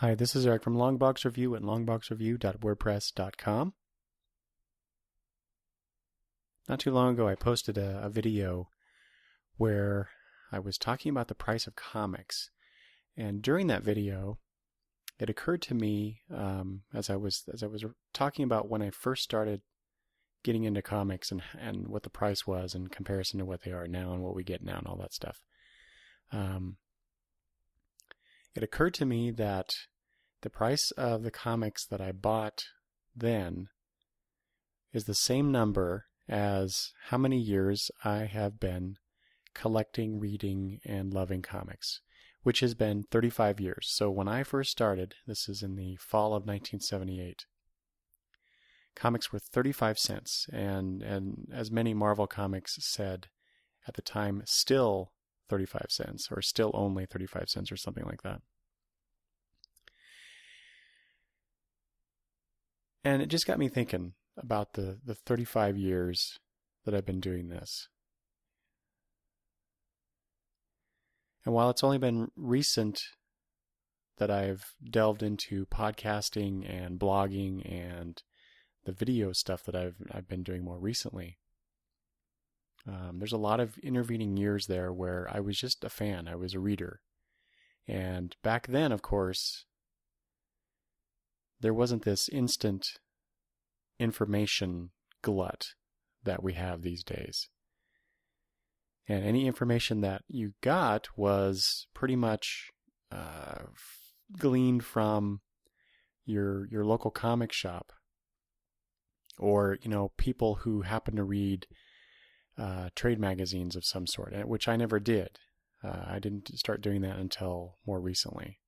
Hi, this is Eric from Longbox Review at longboxreview.wordpress.com. Not too long ago, I posted a video where I was talking about the price of comics. And during that video, it occurred to me as I was talking about when I first started getting into comics and what the price was in comparison to what they are now and what we get now and all that stuff. It occurred to me that the price of the comics that I bought then is the same number as how many years I have been collecting, reading, and loving comics, which has been 35 years. So when I first started, this is in the fall of 1978, comics were 35 cents, and as many Marvel comics said at the time, still 35 cents, or still only 35 cents, or something like that. And it just got me thinking about the 35 years that I've been doing this. And while it's only been recent that I've delved into podcasting and blogging and the video stuff that I've been doing more recently, there's a lot of intervening years there where I was just a fan. I was a reader. And back then, of course, there wasn't this instant information glut that we have these days. And any information that you got was pretty much gleaned from your local comic shop, or people who happen to read trade magazines of some sort, which I never did. I didn't start doing that until more recently.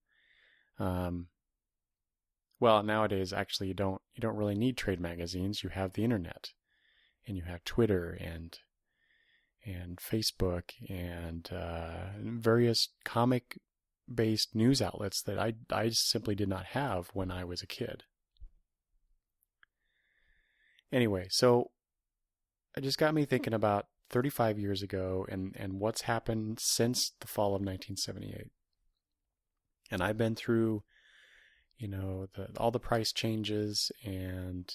Well, nowadays, actually, you don't really need trade magazines. You have the internet, and you have Twitter and Facebook and various comic-based news outlets that I simply did not have when I was a kid. Anyway, so it just got me thinking about 35 years ago and what's happened since the fall of 1978. And I've been through all the price changes and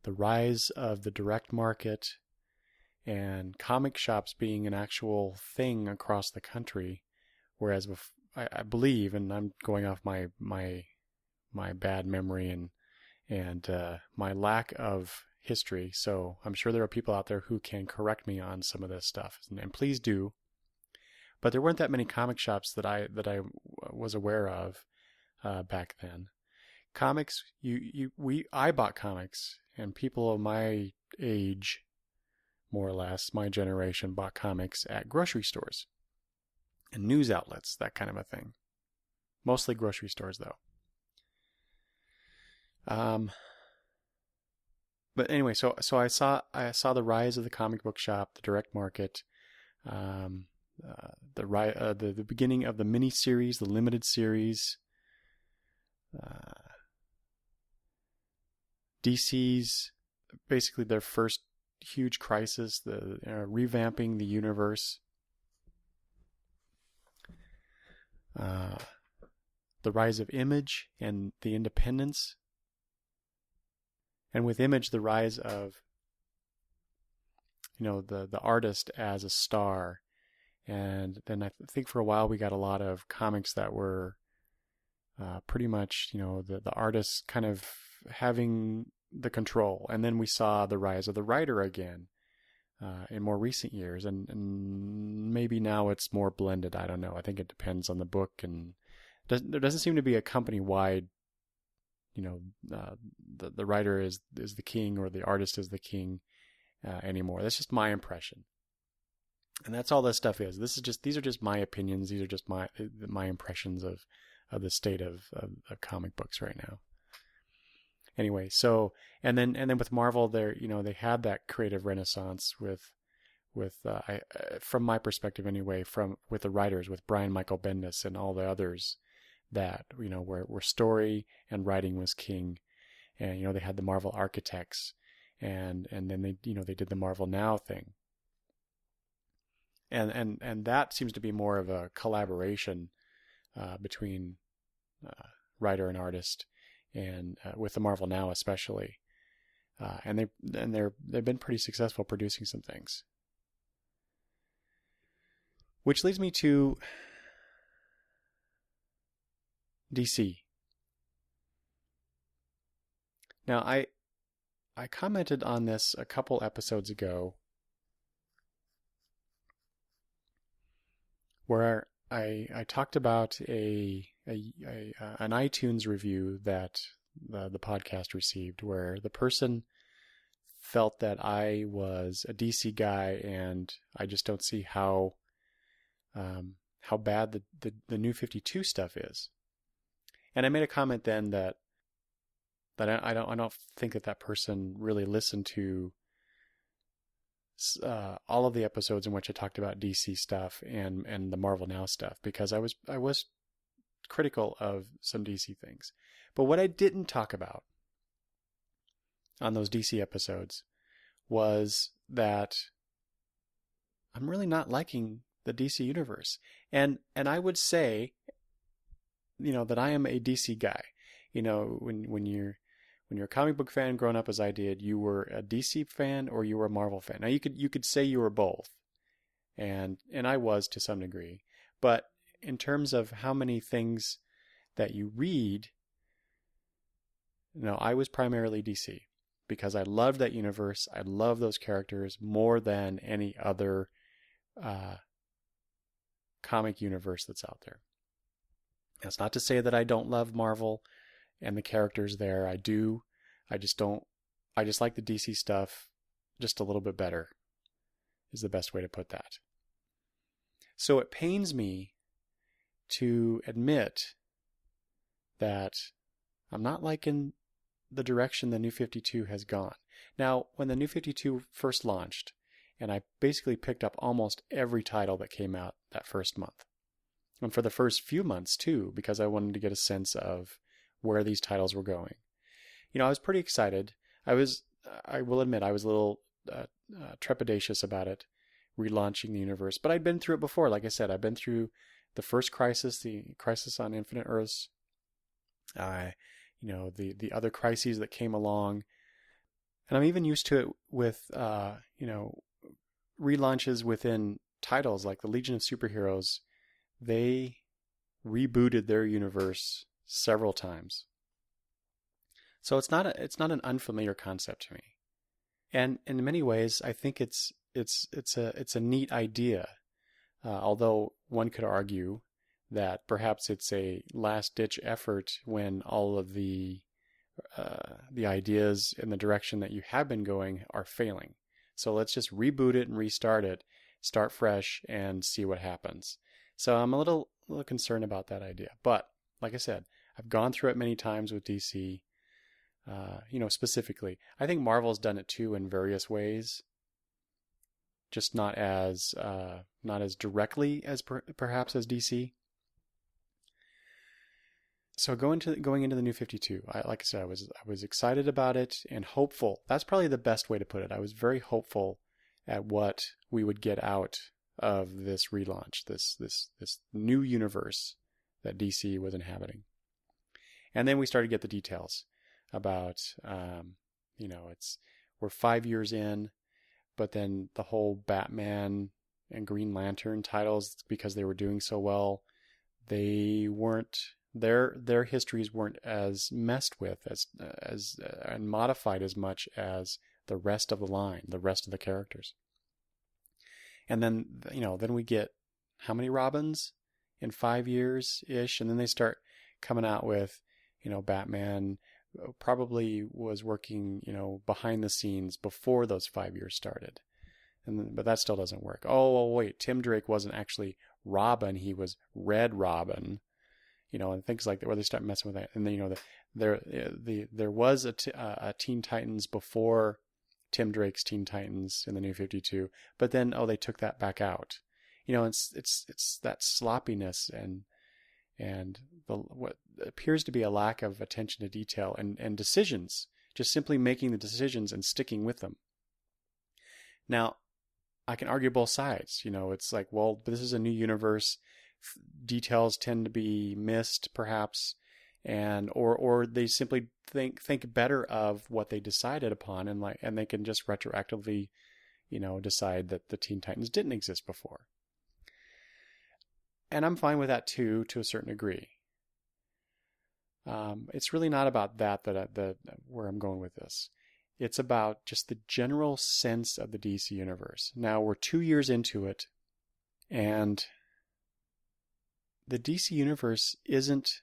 the rise of the direct market and comic shops being an actual thing across the country, whereas I believe, and I'm going off my bad memory and my lack of history, so I'm sure there are people out there who can correct me on some of this stuff, and please do. But there weren't that many comic shops that I was aware of back then. Comics, I bought comics, and people of my age, more or less, my generation, bought comics at grocery stores and news outlets, that kind of a thing. Mostly grocery stores, though. But anyway, so I saw the rise of the comic book shop, the direct market, the beginning of the mini series, the limited series. DC's basically their first huge crisis, the revamping the universe, the rise of Image and the independence, and with Image the rise of the artist as a star. And then I think for a while we got a lot of comics that were pretty much, the artists kind of having the control. And then we saw the rise of the writer again in more recent years. And maybe now it's more blended. I don't know. I think it depends on the book. And there doesn't seem to be a company-wide, the writer is the king or the artist is the king anymore. That's just my impression. And that's all this stuff is. These are just my opinions. These are just my impressions of the state of comic books right now. Anyway, so and then with Marvel, they had that creative renaissance with from my perspective anyway, with the writers, with Brian Michael Bendis and all the others that where story and writing was king, and they had the Marvel architects, and then they did the Marvel Now thing. And that seems to be more of a collaboration between writer and artist, and with the Marvel Now especially, they've been pretty successful producing some things. Which leads me to DC. Now, I commented on this a couple episodes ago, where I talked about an iTunes review that the podcast received, where the person felt that I was a DC guy, and I just don't see how bad the New 52 stuff is. And I made a comment then that I don't think that person really listened to all of the episodes in which I talked about DC stuff and the Marvel Now stuff, because I was critical of some DC things. But what I didn't talk about on those DC episodes was that I'm really not liking the DC universe. And I would say, that I am a DC guy. When you're a comic book fan growing up as I did, you were a DC fan or you were a Marvel fan. Now you could say you were both. And I was to some degree. But in terms of how many things that you read, I was primarily DC, because I loved that universe. I love those characters more than any other comic universe that's out there. That's not to say that I don't love Marvel and the characters there. I do. I just like the DC stuff just a little bit better, is the best way to put that. So it pains me to admit that I'm not liking the direction the New 52 has gone. Now, when the New 52 first launched, and I basically picked up almost every title that came out that first month, and for the first few months too, because I wanted to get a sense of where these titles were going. I was pretty excited. I will admit, I was a little trepidatious about it, relaunching the universe, but I'd been through it before. Like I said, I've been through the first Crisis, the Crisis on Infinite Earths, the other crises that came along, and I'm even used to it with relaunches within titles like the Legion of Superheroes. They rebooted their universe several times, so it's not an unfamiliar concept to me, and in many ways, I think it's a neat idea. Although one could argue that perhaps it's a last-ditch effort when all of the ideas in the direction that you have been going are failing. So let's just reboot it and restart it, start fresh, and see what happens. So I'm a little concerned about that idea. But like I said, I've gone through it many times with DC. Specifically, I think Marvel's done it too in various ways, just not as directly as perhaps as DC. So going into the New 52, like I said, I was excited about it and hopeful. That's probably the best way to put it. I was very hopeful at what we would get out of this relaunch, this new universe that DC was inhabiting. And then we started to get the details about, we're 5 years in, but then the whole Batman and Green Lantern titles, because they were doing so well, they weren't, their histories weren't as messed with as and modified as much as the rest of the line, the rest of the characters. And then, then we get how many Robins in 5 years ish, and then they start coming out with, Batman probably was working, behind the scenes before those 5 years started. But that still doesn't work. Oh, wait, Tim Drake wasn't actually Robin, he was Red Robin, and things like that, where they start messing with that. And then, there was a Teen Titans before Tim Drake's Teen Titans in the New 52, but then, they took that back out. It's that sloppiness and what appears to be a lack of attention to detail and decisions, just simply making the decisions and sticking with them. Now, I can argue both sides. It's like, well, this is a new universe. Details tend to be missed, perhaps, or they simply think better of what they decided upon, and they can just retroactively, decide that the Teen Titans didn't exist before. And I'm fine with that too, to a certain degree. It's really not about that where I'm going with this. It's about just the general sense of the DC universe. Now we're 2 years into it, and the DC universe isn't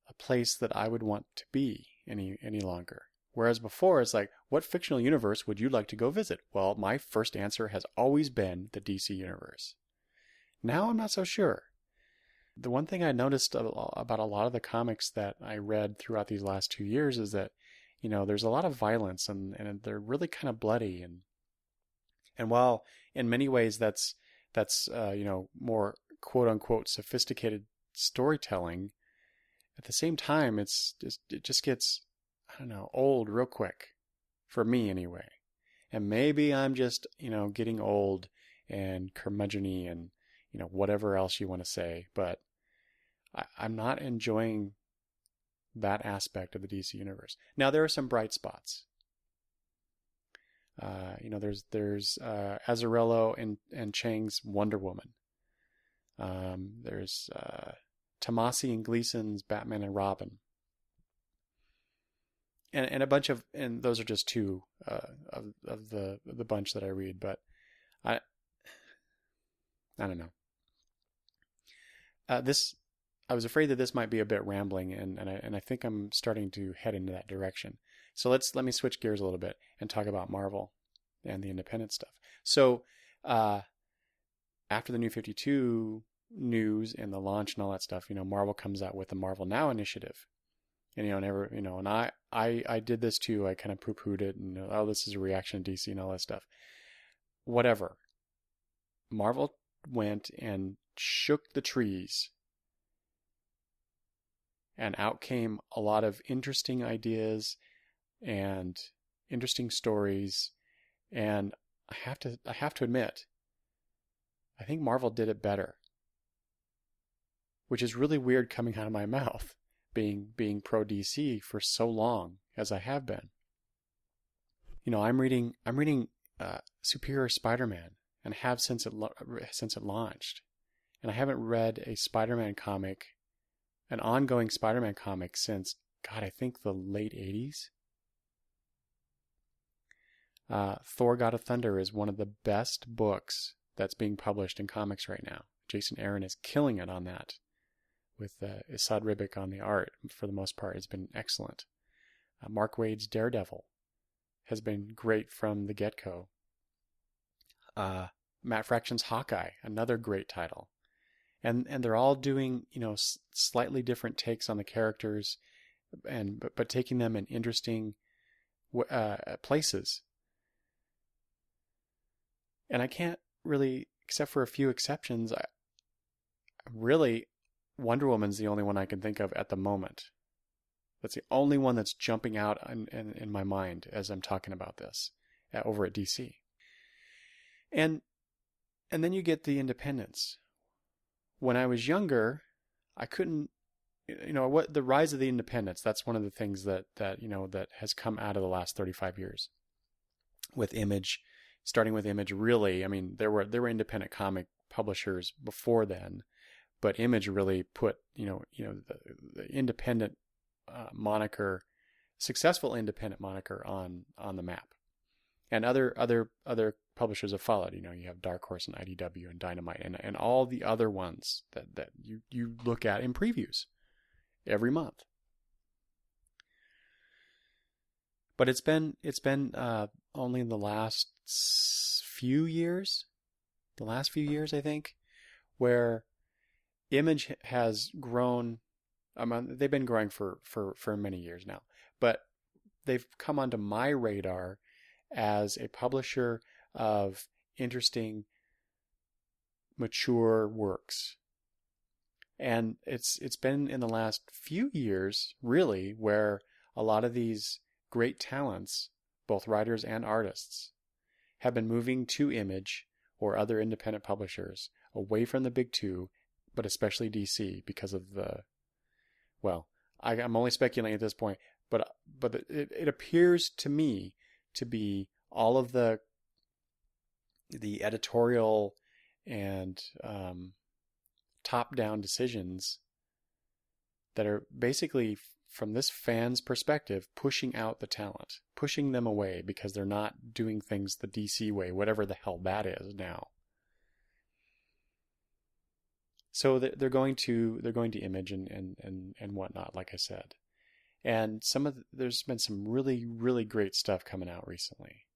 a place that I would want to be any longer. Whereas before, it's like, what fictional universe would you like to go visit? Well, my first answer has always been the DC universe. Now I'm not so sure. The one thing I noticed about a lot of the comics that I read throughout these last 2 years is that, there's a lot of violence, and they're really kind of bloody, and while in many ways that's more quote unquote sophisticated storytelling, at the same time it just gets, I don't know, old real quick, for me anyway. And maybe I'm just getting old and curmudgeon-y and whatever else you want to say, but I'm not enjoying that aspect of the DC universe. Now there are some bright spots. There's Azzarello and Chang's Wonder Woman. There's Tomasi and Gleason's Batman and Robin. And a bunch of, and those are just two of the bunch that I read, but I don't know. I was afraid that this might be a bit rambling, and I think I'm starting to head into that direction. So let me switch gears a little bit and talk about Marvel and the independent stuff. So after the New 52 news and the launch and all that stuff, Marvel comes out with the Marvel Now initiative. And and I did this too. I kind of poo-pooed it, and this is a reaction to DC and all that stuff. Whatever. Marvel went and shook the trees, and out came a lot of interesting ideas and interesting stories. And I have to admit, I think Marvel did it better, which is really weird coming out of my mouth, being pro DC for so long as I have been. I'm reading Superior Spider-Man, and have since it launched, and I haven't read a Spider-Man comic, an ongoing Spider-Man comic, since, God, I think the late 80s. Thor: God of Thunder is one of the best books that's being published in comics right now. Jason Aaron is killing it on that, with Esad Ribic on the art. For the most part, it's been excellent. Mark Waid's Daredevil has been great from the get-go. Matt Fraction's Hawkeye, another great title. And they're all doing, slightly different takes on the characters, but taking them in interesting places. And I can't really, except for a few exceptions, really, Wonder Woman's the only one I can think of at the moment. That's the only one that's jumping out in my mind as I'm talking about this over at DC. And then you get the independents. When I was younger, I couldn't, what the rise of the independents. That's one of the things that has come out of the last 35 years. With Image, starting with Image, really, I mean, there were independent comic publishers before then, but Image really put the independent moniker, successful independent moniker on the map. And other publishers have followed. You have Dark Horse and IDW and Dynamite and all the other ones that you look at in previews every month. But it's been only in the last few years, I think, where Image has grown. They've been growing for many years now, but they've come onto my radar as a publisher of interesting, mature works. And it's been in the last few years, really, where a lot of these great talents, both writers and artists, have been moving to Image or other independent publishers, away from the big two, but especially DC, because of I'm only speculating at this point, but it appears to me to be all of the editorial and top-down decisions that are basically, from this fan's perspective, pushing out the talent, pushing them away because they're not doing things the DC way, whatever the hell that is now. So they're going to Image and whatnot, like I said. And there's been some really, really great stuff coming out recently.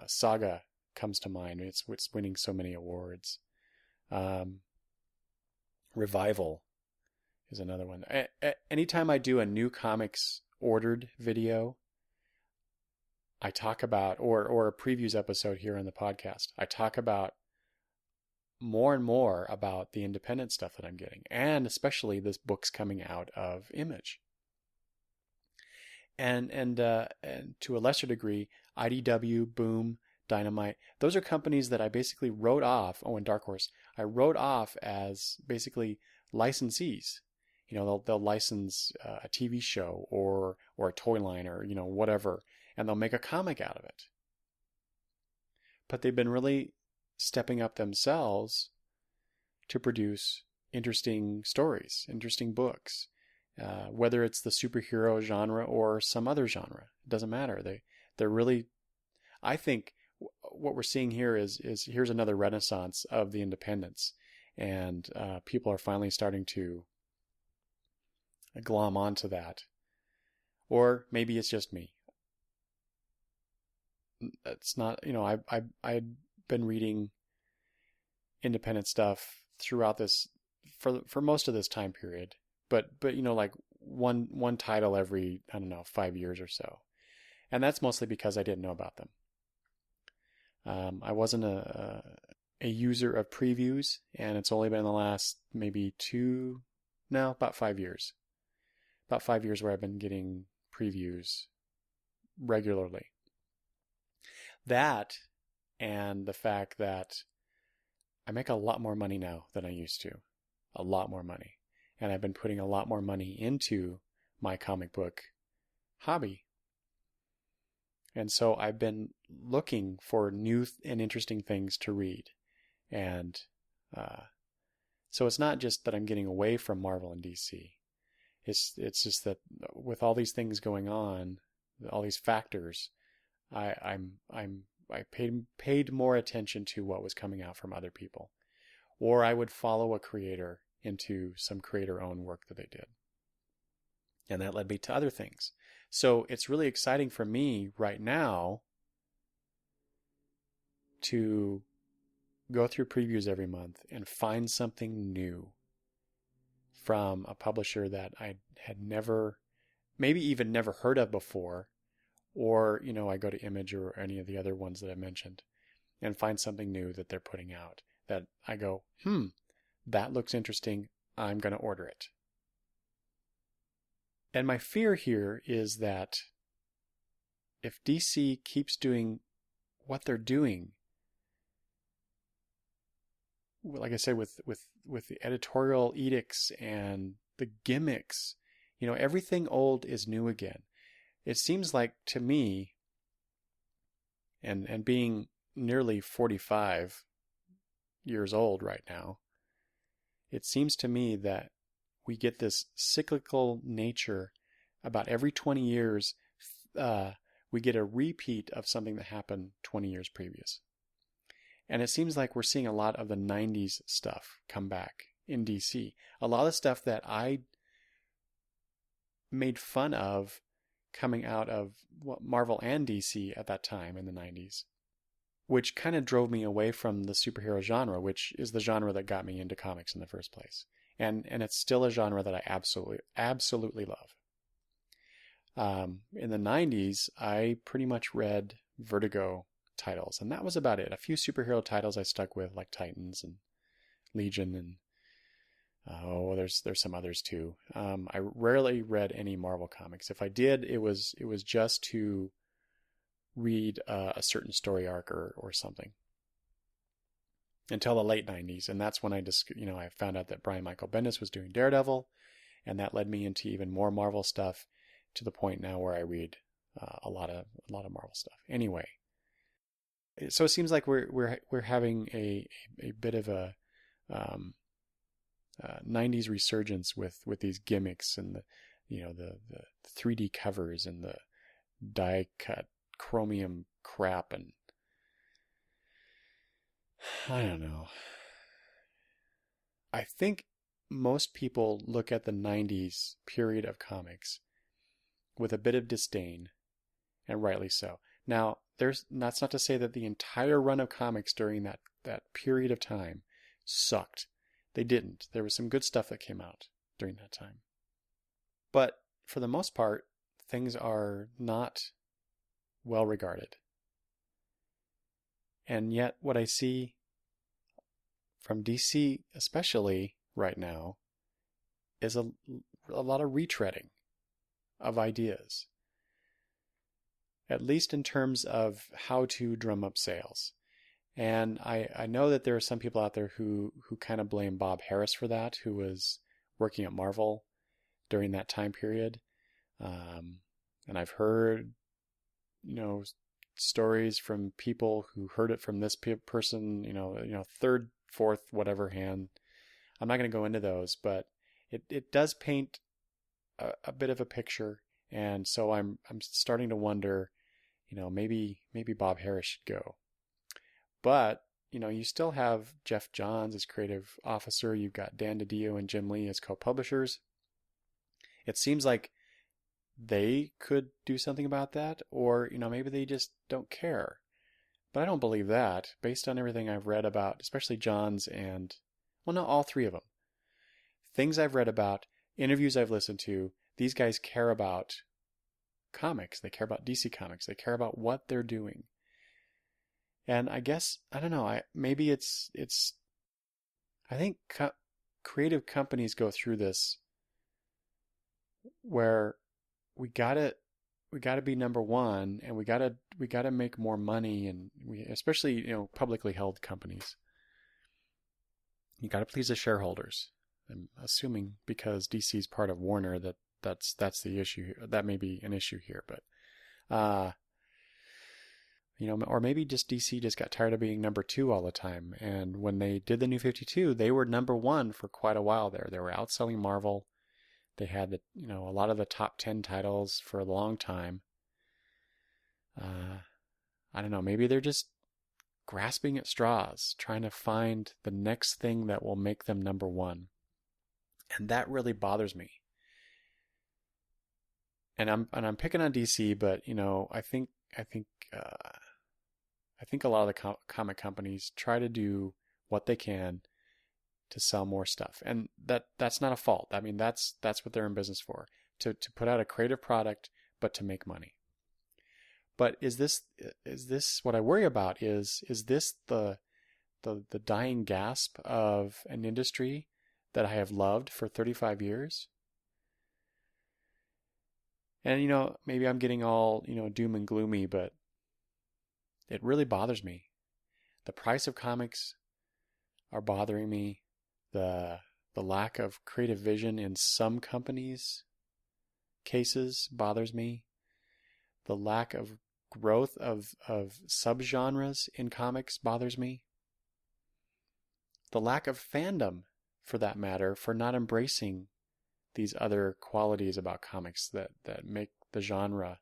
Saga comes to mind. It's winning so many awards. Revival is another one. Anytime I do a new comics ordered video, I talk about, or a previews episode here on the podcast, I talk about more and more about the independent stuff that I'm getting, and especially this book's coming out of Image. And to a lesser degree, IDW, Boom, Dynamite, those are companies that I basically wrote off. Oh, and Dark Horse, I wrote off as basically licensees. They'll license a TV show or a toy line or whatever, and they'll make a comic out of it. But they've been really stepping up themselves to produce interesting stories, interesting books, whether it's the superhero genre or some other genre. It doesn't matter. They're really, I think what we're seeing here is here's another renaissance of the independents, and people are finally starting to glom onto that. Or maybe it's just me. It's not, I've been reading independent stuff throughout this for most of this time period, but like one title every, I don't know, 5 years or so, and that's mostly because I didn't know about them. I wasn't a user of previews, and it's only been the last maybe about 5 years. About 5 years where I've been getting previews regularly. That, and the fact that I make a lot more money now than I used to. A lot more money. And I've been putting a lot more money into my comic book hobby. And so I've been looking for new and interesting things to read. And so it's not just that I'm getting away from Marvel and DC. It's just that with all these things going on, all these factors, I paid more attention to what was coming out from other people, or I would follow a creator into some creator-owned work that they did, and that led me to other things. So it's really exciting for me right now to go through previews every month and find something new from a publisher that I had never, maybe even never heard of before, or, I go to Image or any of the other ones that I mentioned and find something new that they're putting out that I go, that looks interesting. I'm going to order it. And my fear here is that if DC keeps doing what they're doing, like I said, with the editorial edicts and the gimmicks, everything old is new again. It seems like to me, and being nearly 45 years old right now, it seems to me that we get this cyclical nature. About every 20 years, we get a repeat of something that happened 20 years previous. And it seems like we're seeing a lot of the 90s stuff come back in DC. A lot of stuff that I made fun of coming out of Marvel and DC at that time in the 90s, which kind of drove me away from the superhero genre, which is the genre that got me into comics in the first place. And it's still a genre that I absolutely love. In the 90s, I pretty much read Vertigo titles, and that was about it. A few superhero titles I stuck with, like Titans and Legion, and there's some others too. I rarely read any Marvel comics. If I did, it was just to read a certain story arc or something, until the late 90s, and that's when I found out that Brian Michael Bendis was doing Daredevil, And that led me into even more Marvel stuff, to the point now where I read a lot of Marvel stuff. Anyway, so it seems like we're having a bit of a 90s resurgence with these gimmicks and the 3D covers and the die cut chromium crap, and I don't know. I think most people look at the 90s period of comics with a bit of disdain, and rightly so. Now, that's not to say that the entire run of comics during that period of time sucked. They didn't. There was some good stuff that came out during that time. But for the most part, things are not well regarded. And yet what I see from DC, especially right now, is a lot of retreading of ideas, at least in terms of how to drum up sales. And I know that there are some people out there who kind of blame Bob Harris for that, who was working at Marvel during that time period. And I've heard, stories from people who heard it from this person, third, fourth, whatever hand. I'm not going to go into those, but it does paint a bit of a picture. And so I'm starting to wonder, maybe Bob Harris should go. But, you still have Jeff Johns as creative officer. You've got Dan DiDio and Jim Lee as co-publishers. It seems like they could do something about that, or, maybe they just don't care. But I don't believe that, based on everything I've read about, especially Johns and, well, no, all three of them. Things I've read about, interviews I've listened to, these guys care about comics. They care about DC Comics. They care about what they're doing. And I guess, I don't know, maybe it's I think creative companies go through this where we gotta be number one, and we gotta make more money, and especially publicly held companies, you gotta please the shareholders. I'm assuming because DC is part of Warner that's the issue. That may be an issue here, but or maybe just DC just got tired of being number two all the time. And when they did the New 52, they were number one for quite a while there. They were outselling Marvel. They had a lot of the top 10 titles for a long time. I don't know. Maybe they're just grasping at straws, trying to find the next thing that will make them number one. And that really bothers me. And I'm picking on DC, but I think a lot of the comic companies try to do what they can to sell more stuff, and that's not a fault. I mean, that's what they're in business for, to put out a creative product, but to make money. But is this what I worry about? Is this the dying gasp of an industry that I have loved for 35 years? And maybe I'm getting all doom and gloomy, but it really bothers me. The price of comics are bothering me. The lack of creative vision in some companies' cases bothers me. The lack of growth of subgenres in comics bothers me. The lack of fandom, for that matter, for not embracing these other qualities about comics that make the genre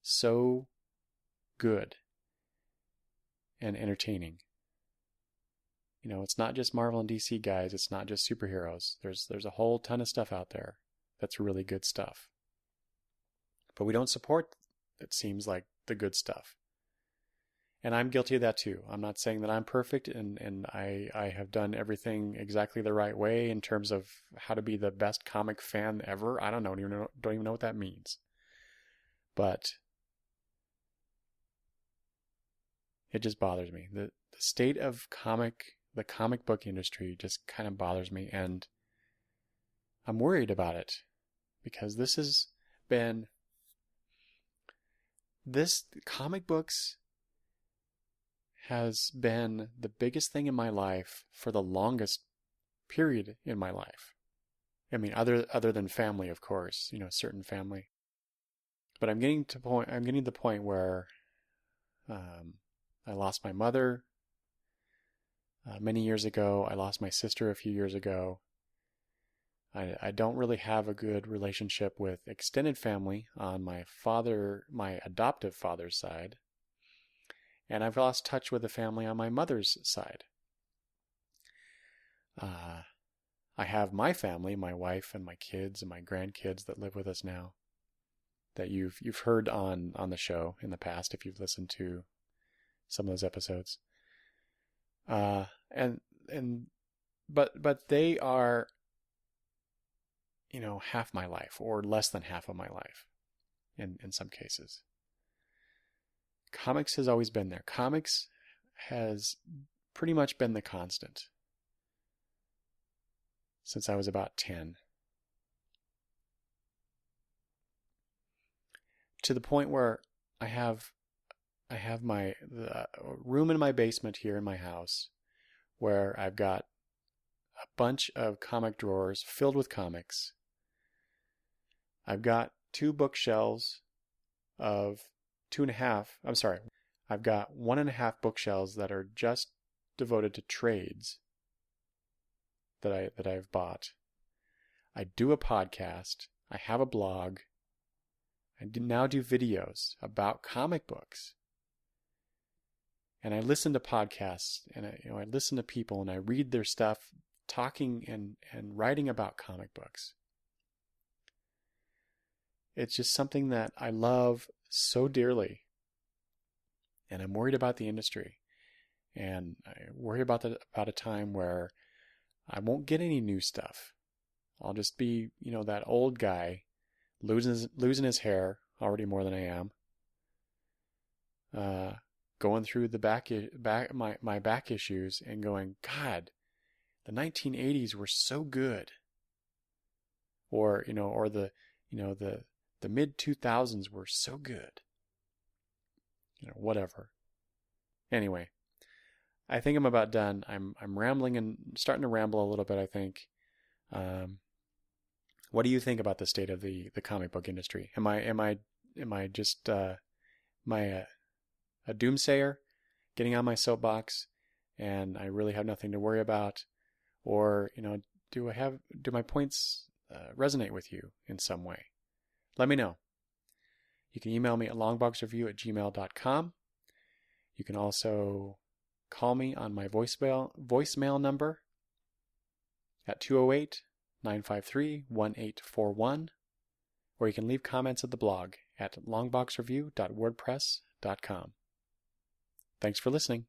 so good and entertaining. It's not just Marvel and DC, guys. It's not just superheroes. There's a whole ton of stuff out there that's really good stuff. But we don't support, it seems like, the good stuff. And I'm guilty of that too. I'm not saying that I'm perfect and I have done everything exactly the right way in terms of how to be the best comic fan ever. I don't even know what that means. But it just bothers me. The state of the comic book industry just kind of bothers me, and I'm worried about it because comic books has been the biggest thing in my life for the longest period in my life. I mean, other than family, of course, certain family. But I'm getting to the point where I lost my mother many years ago. I lost my sister a few years ago. I don't really have a good relationship with extended family on my adoptive father's side. And I've lost touch with the family on my mother's side. I have my family, my wife and my kids and my grandkids that live with us now, that you've heard on the show in the past if you've listened to some of those episodes. But they are, half my life or less than half of my life in some cases. Comics has always been there. Comics has pretty much been the constant since I was about 10. To the point where I have the room in my basement here in my house where I've got a bunch of comic drawers filled with comics. I've got 2 bookshelves of 2.5. I'm sorry. I've got 1.5 bookshelves that are just devoted to trades that I've bought. I do a podcast. I have a blog. I now do videos about comic books. And I listen to podcasts, and I listen to people, and I read their stuff, talking and writing about comic books. It's just something that I love so dearly. And I'm worried about the industry. And I worry about a time where I won't get any new stuff. I'll just be, that old guy losing his hair already more than I am. Going through my back issues and going, God, the 1980s were so good. Or the mid 2000s were so good. Whatever. Anyway, I think I'm about done. I'm rambling and starting to ramble a little bit, I think. What do you think about the state of the comic book industry? Am I just a doomsayer getting on my soapbox and I really have nothing to worry about? Or, do my points resonate with you in some way? Let me know. You can email me at longboxreview@gmail.com. You can also call me on my voicemail number at 208-953-1841, or you can leave comments at the blog at longboxreview.wordpress.com. Thanks for listening.